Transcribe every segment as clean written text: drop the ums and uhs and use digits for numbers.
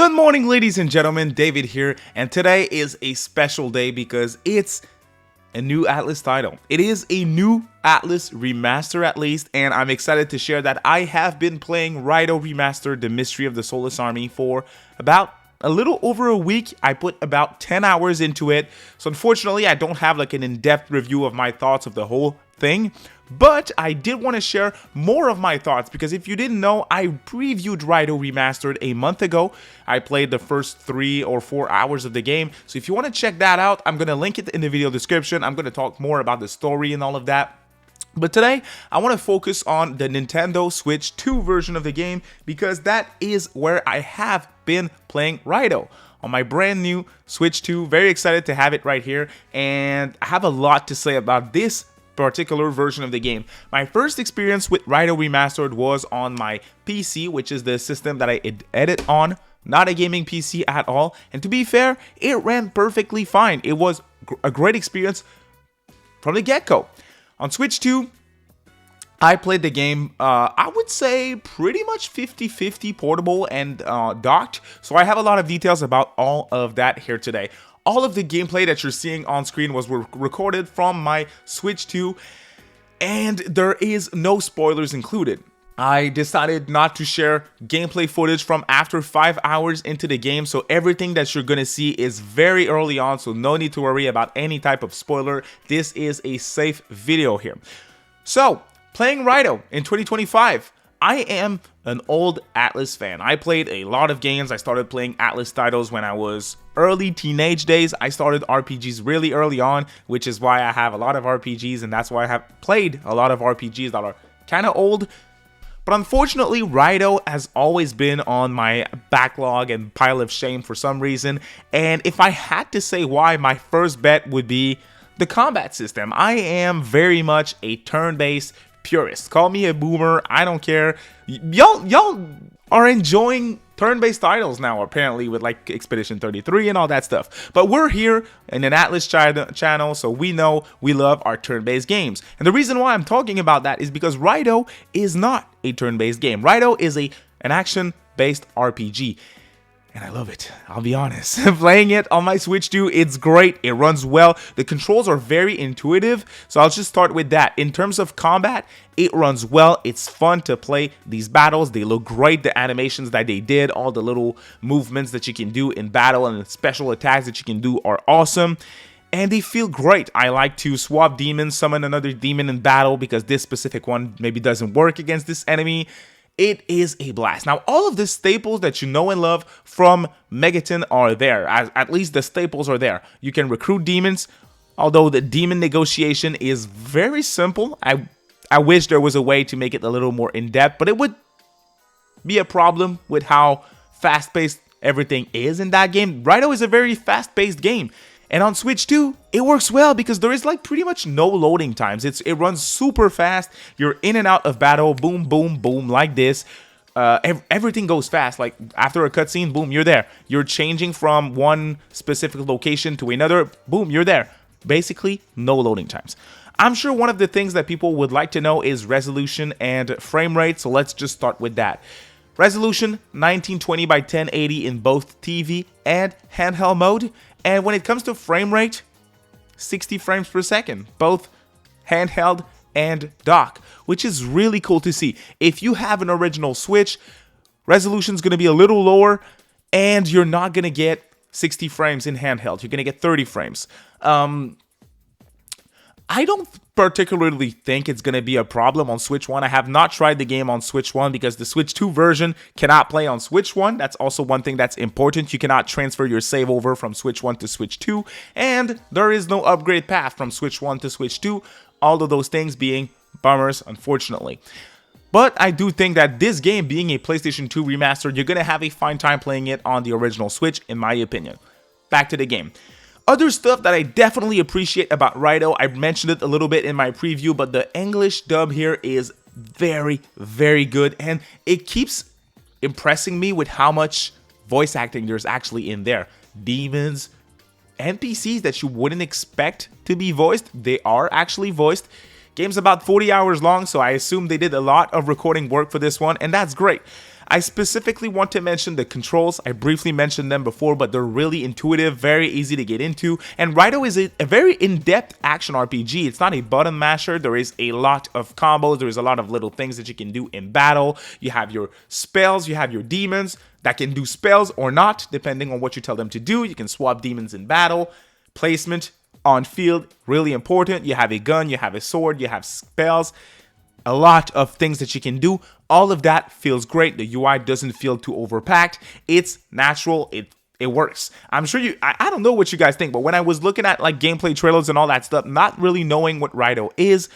Good morning, ladies and gentlemen, David here, and today is a special day because it's a new ATLUS title. It is a new ATLUS Remastered at least, and I'm excited to share that I have been playing RAIDOU Remastered, The Mystery of the Soulless Army, for about a little over a week. I put about 10 hours into it, so unfortunately I don't have like an in-depth review of my thoughts of the whole thing, but I did want to share more of my thoughts because if you didn't know, I previewed RAIDOU Remastered a month ago. I played the first 3 or 4 hours of the game, so if you want to check that out, I'm going to link it in the video description. I'm going to talk more about the story and all of that. But today, I want to focus on the Nintendo Switch 2 version of the game because that is where I have been playing RAIDOU. On my brand new Switch 2, very excited to have it right here, and I have a lot to say about this particular version of the game. My first experience with RAIDOU Remastered was on my PC, which is the system that I edit on, not a gaming PC at all, and to be fair, it ran perfectly fine. It was a great experience from the get-go. On Switch 2, I played the game, I would say pretty much 50-50 portable and docked, so I have a lot of details about all of that here today. All of the gameplay that you're seeing on screen was recorded from my Switch 2, and there is no spoilers included. I decided not to share gameplay footage from after 5 hours into the game, so everything that you're gonna see is very early on, so no need to worry about any type of spoiler. This is a safe video here. So, playing RAIDOU in 2025. I am an old ATLUS fan. I played a lot of games. I started playing ATLUS titles when I was early teenage days. I started RPGs really early on, which is why I have a lot of RPGs, and that's why I have played a lot of RPGs that are kind of old. But unfortunately, RAIDOU has always been on my backlog and pile of shame for some reason. And if I had to say why, my first bet would be the combat system. I am very much a turn-based purist. Call me a boomer, I don't care. Y'all are enjoying turn-based titles now, apparently, with like Expedition 33 and all that stuff. But we're here in an ATLUS channel, so we know we love our turn-based games. And the reason why I'm talking about that is because RAIDOU is not a turn-based game. RAIDOU is an action-based RPG. And I love it, I'll be honest. Playing it on my Switch 2, it's great, it runs well, the controls are very intuitive, so I'll just start with that. In terms of combat, it runs well, it's fun to play these battles, they look great, the animations that they did, all the little movements that you can do in battle and the special attacks that you can do are awesome. And they feel great. I like to swap demons, summon another demon in battle because this specific one maybe doesn't work against this enemy. It is a blast. Now, all of the staples that you know and love from Megaton are there. At least the staples are there. You can recruit demons, although the demon negotiation is very simple. I wish there was a way to make it a little more in-depth, but it would be a problem with how fast-paced everything is in that game. RAIDOU is a very fast-paced game. And on Switch 2, it works well because there is like pretty much no loading times. It runs super fast. You're in and out of battle, boom, boom, boom, like this. Everything goes fast. Like after a cutscene, boom, you're there. You're changing from one specific location to another, boom, you're there. Basically, no loading times. I'm sure one of the things that people would like to know is resolution and frame rate, so let's just start with that. Resolution 1920 by 1080 in both TV and handheld mode. And when it comes to frame rate, 60 frames per second, both handheld and dock, which is really cool to see. If you have an original Switch, resolution is going to be a little lower, and you're not going to get 60 frames in handheld. You're going to get 30 frames. I don't particularly think it's going to be a problem on Switch 1. I have not tried the game on Switch 1 because the Switch 2 version cannot play on Switch 1. That's also one thing that's important. You cannot transfer your save over from Switch 1 to Switch 2. And there is no upgrade path from Switch 1 to Switch 2. All of those things being bummers, unfortunately. But I do think that this game being a PlayStation 2 remastered, you're going to have a fine time playing it on the original Switch, in my opinion. Back to the game. Other stuff that I definitely appreciate about RAIDOU, I mentioned it a little bit in my preview, but the English dub here is very, very good, and it keeps impressing me with how much voice acting there's actually in there. Demons, NPCs that you wouldn't expect to be voiced, they are actually voiced. Game's about 40 hours long, so I assume they did a lot of recording work for this one, and that's great. I specifically want to mention the controls. I briefly mentioned them before, but they're really intuitive, very easy to get into. And RAIDOU is a very in-depth action RPG. It's not a button masher. There is a lot of combos. There is a lot of little things that you can do in battle. You have your spells, you have your demons that can do spells or not, depending on what you tell them to do. You can swap demons in battle. Placement on field, really important. You have a gun, you have a sword, you have spells. A lot of things that you can do. All of that feels great. The UI doesn't feel too overpacked. It's natural. It works. I'm sure I don't know what you guys think, but when I was looking at like gameplay trailers and all that stuff, not really knowing what RAIDOU is,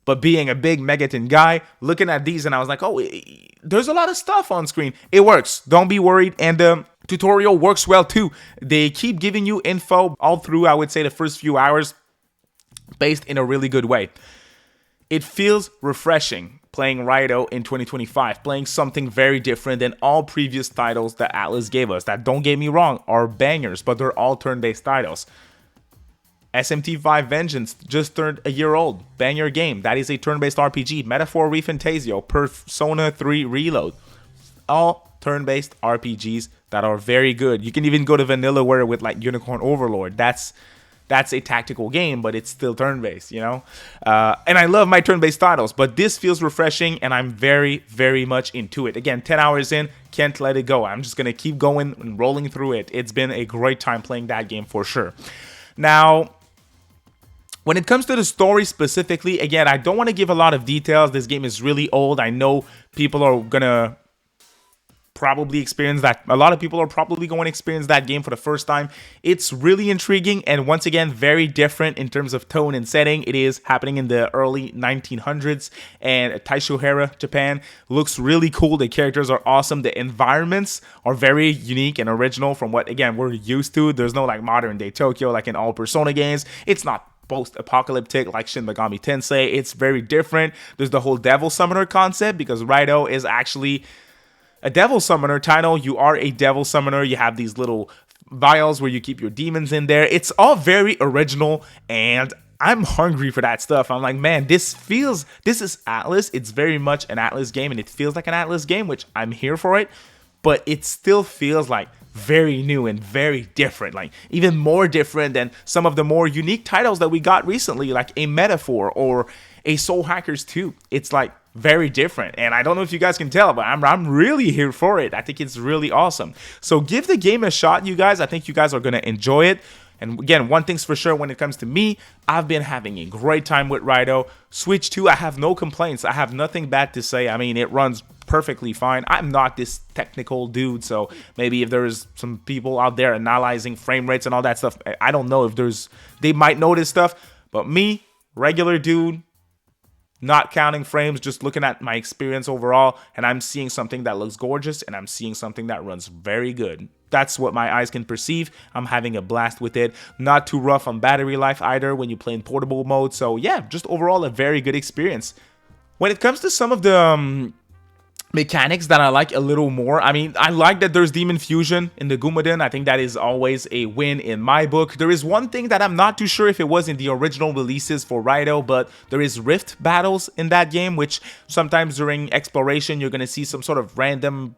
but being a big Megaton guy, looking at these and I was like, oh, there's a lot of stuff on screen. It works. Don't be worried. And the tutorial works well too. They keep giving you info all through, I would say, the first few hours, based in a really good way. It feels refreshing playing RAIDOU in 2025, playing something very different than all previous titles that Atlus gave us. That, don't get me wrong, are bangers, but they're all turn-based titles. SMT5 Vengeance just turned a year old. Banger game. That is a turn-based RPG. Metaphor ReFantasio, Persona 3 Reload. All turn-based RPGs that are very good. You can even go to Vanillaware with like Unicorn Overlord. That's a tactical game, but it's still turn-based, you know? And I love my turn-based titles, but this feels refreshing, and I'm very, very much into it. Again, 10 hours in, can't let it go. I'm just going to keep going and rolling through it. It's been a great time playing that game for sure. Now, when it comes to the story specifically, again, I don't want to give a lot of details. This game is really old. I know people are going to probably experience that. A lot of people are probably going to experience that game for the first time. It's really intriguing and once again very different in terms of tone and setting. It is happening in the early 1900s and Taisho-hara, Japan. Looks really cool. The characters are awesome. The environments are very unique and original from what, again, we're used to. There's no like modern day Tokyo like in all Persona games. It's not post-apocalyptic like Shin Megami Tensei. It's very different. There's the whole devil summoner concept because RAIDOU is actually a devil summoner title. You are a devil summoner. You have these little vials where you keep your demons in there. It's all very original and I'm hungry for that stuff. I'm like, man, this is Atlus. It's very much an Atlus game and it feels like an Atlus game, which I'm here for it, but it still feels like very new and very different, like even more different than some of the more unique titles that we got recently, like a Metaphor or a Soul Hackers 2. It's like very different, and I don't know if you guys can tell, but I'm really here for it. I think it's really awesome. So give the game a shot, you guys. I think you guys are going to enjoy it. And again, one thing's for sure when it comes to me, I've been having a great time with RAIDOU. Switch 2, I have no complaints. I have nothing bad to say. I mean, it runs perfectly fine. I'm not this technical dude, so maybe if there's some people out there analyzing frame rates and all that stuff, I don't know if they might notice stuff, but me, regular dude, not counting frames, just looking at my experience overall, and I'm seeing something that looks gorgeous, and I'm seeing something that runs very good. That's what my eyes can perceive. I'm having a blast with it. Not too rough on battery life either when you play in portable mode. So yeah, just overall a very good experience. When it comes to some of the mechanics that I like a little more, I mean, I like that there's Demon Fusion in the Gumaden. I think that is always a win in my book. There is one thing that I'm not too sure if it was in the original releases for RAIDOU, but there is rift battles in that game, which sometimes during exploration you're going to see some sort of random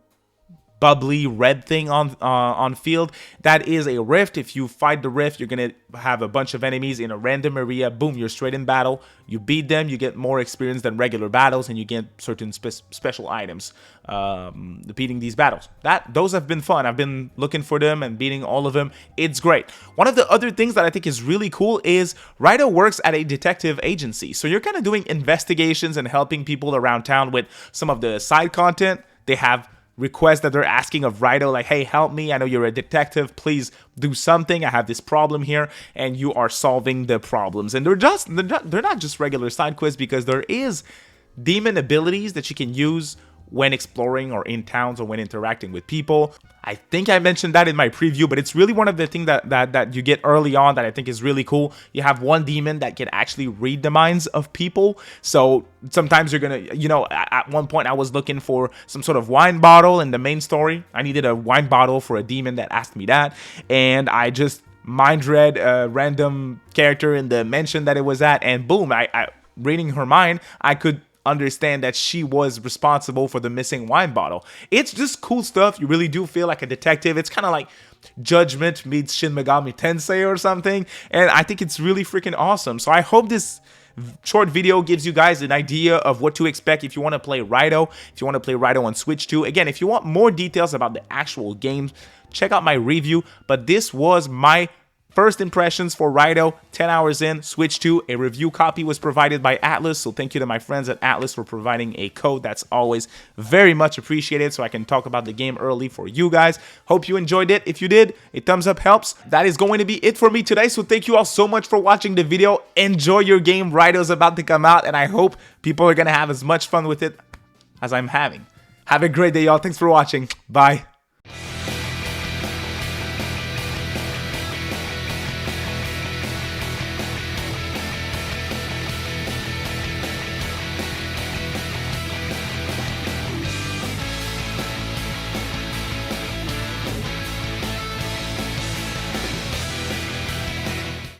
bubbly red thing on field. That is a rift. If you fight the rift, you're gonna have a bunch of enemies in a random area. Boom, you're straight in battle. You beat them, you get more experience than regular battles, and you get certain special items beating these battles. Those have been fun. I've been looking for them and beating all of them. It's great. One of the other things that I think is really cool is RAIDOU works at a detective agency, so you're kind of doing investigations and helping people around town with some of the side content. They have requests that they're asking of RAIDOU, like, hey, help me, I know you're a detective, please do something, I have this problem here, and you are solving the problems. And they're not just regular side quests, because there is demon abilities that you can use when exploring or in towns or when interacting with people. I think I mentioned that in my preview, but it's really one of the things that you get early on that I think is really cool. You have one demon that can actually read the minds of people. So sometimes you're gonna, at one point I was looking for some sort of wine bottle in the main story. I needed a wine bottle for a demon that asked me that, and I just mind read a random character in the mansion that it was at, and boom, I reading her mind, I could understand that she was responsible for the missing wine bottle. It's just cool stuff. You really do feel like a detective. It's kind of like Judgment meets Shin Megami Tensei or something, and I think it's really freaking awesome. So I hope this short video gives you guys an idea of what to expect if you want to play RAIDOU, if you want to play RAIDOU on Switch 2. Again, if you want more details about the actual game, check out my review, but this was my first impressions for RAIDOU, 10 hours in, Switch 2. A review copy was provided by ATLUS, so thank you to my friends at ATLUS for providing a code. That's always very much appreciated, so I can talk about the game early for you guys. Hope you enjoyed it. If you did, a thumbs up helps. That is going to be it for me today, so thank you all so much for watching the video. Enjoy your game. RAIDOU is about to come out, and I hope people are going to have as much fun with it as I'm having. Have a great day, y'all. Thanks for watching. Bye.